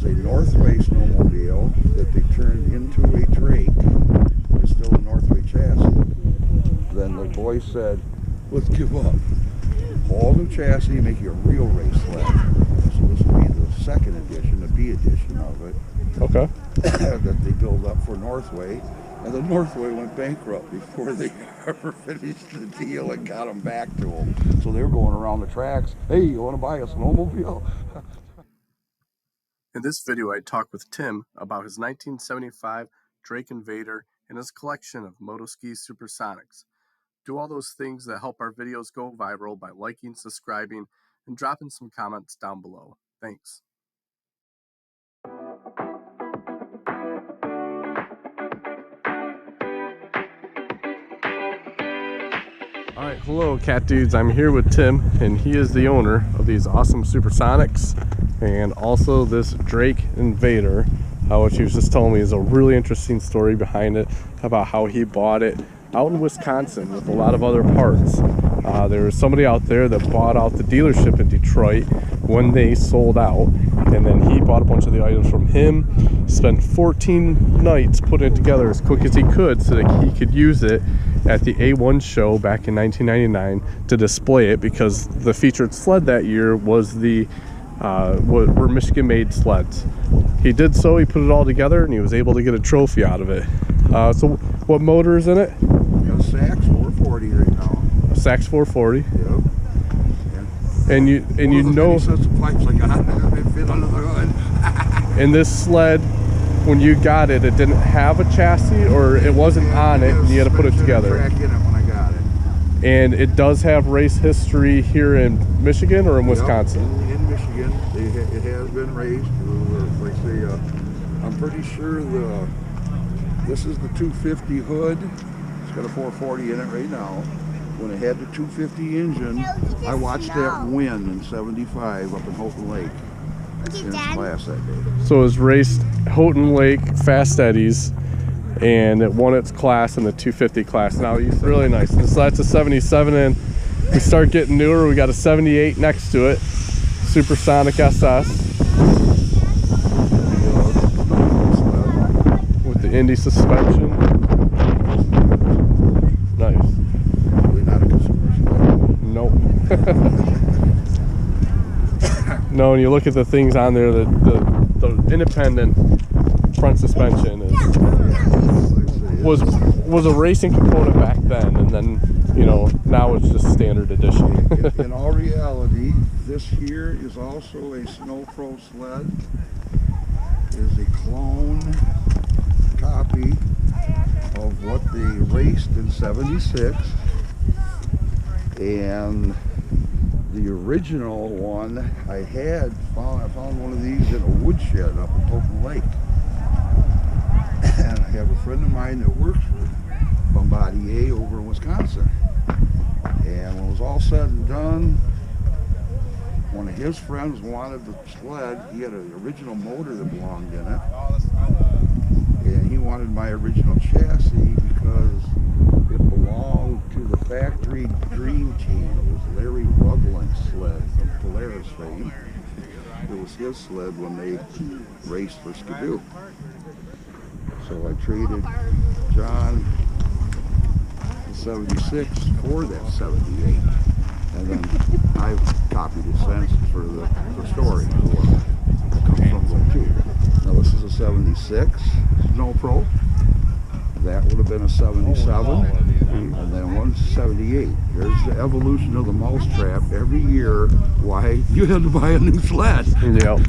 a Northway snowmobile that they turned into a Drake. It's still a Northway chassis. Then the boy said, let's give up. Whole new chassis, make you a real race sled. So this will be the second edition, the B edition of it. Okay. That they built up for Northway. And the Northway went bankrupt before they ever finished the deal and got them back to them. So they were going around the tracks. Hey, you want to buy a snowmobile? In this video, I talked with Tim about his 1975 Drake Invader and his collection of Moto Ski Super Sonics. Do all those things that help our videos go viral by liking, subscribing, and dropping some comments down below. Thanks. Alright, hello Cat Dudes. I'm here with Tim, and he is the owner of these awesome Supersonics and also this Drake Invader, which he was just telling me is a really interesting story behind it, about how he bought it out in Wisconsin with a lot of other parts. There was somebody out there that bought out the dealership in Detroit when they sold out, and then he bought a bunch of the items from him, spent 14 nights putting it together as quick as he could so that he could use it at the A1 show back in 1999 to display it, because the featured sled that year was the were Michigan made sleds. He did so, he put it all together, and he was able to get a trophy out of it. So what motor is in it? A Sachs 440 right now. A Sachs 440. Yep. Yeah. And you know, sets of pipes I got that fit under the hood. and this sled, when you got it, it didn't have a chassis, or it wasn't on it, and you had to put it together. Track in it when I got it. And it does have race history here in Michigan or in Wisconsin? Yep, in Michigan. It has been raced. Like I say, I'm pretty sure this is the 250 hood. It's got a 440 in it right now. When it had the 250 engine, I watched that win in '75 up in Houghton Lake in its class that day. So it was raced Houghton Lake Fast Eddies, and it won its class in the 250 class. Now, it's really nice. So that's a 77, and we start getting newer. We got a 78 next to it, Supersonic SS. With the Indy suspension. Nice. Really not a consumer sled. Nope. No, and you look at the things on there, the independent front suspension was a racing component back then, and then, you know, now it's just standard edition. In all reality, this here is also a Snow Pro sled. It is a clone copy of what they raced in '76, and the original one I found one of these in a woodshed up in Houghton Lake. And I have a friend of mine that works for Bombardier over in Wisconsin. And when it was all said and done, one of his friends wanted the sled. He had an original motor that belonged in it. And he wanted my original chassis because it belonged to the factory dream team. It was Larry Rugland's sled from Polaris fame. It was his sled when they raced for Skidoo. So I traded John in '76 for that '78, and then I copied it since for the story. It comes from them too. Now this is a '76 Snow Pro. That would have been a '77, and then one '78. There's the evolution of the mousetrap. Every year, why you had to buy a new sled. Yep.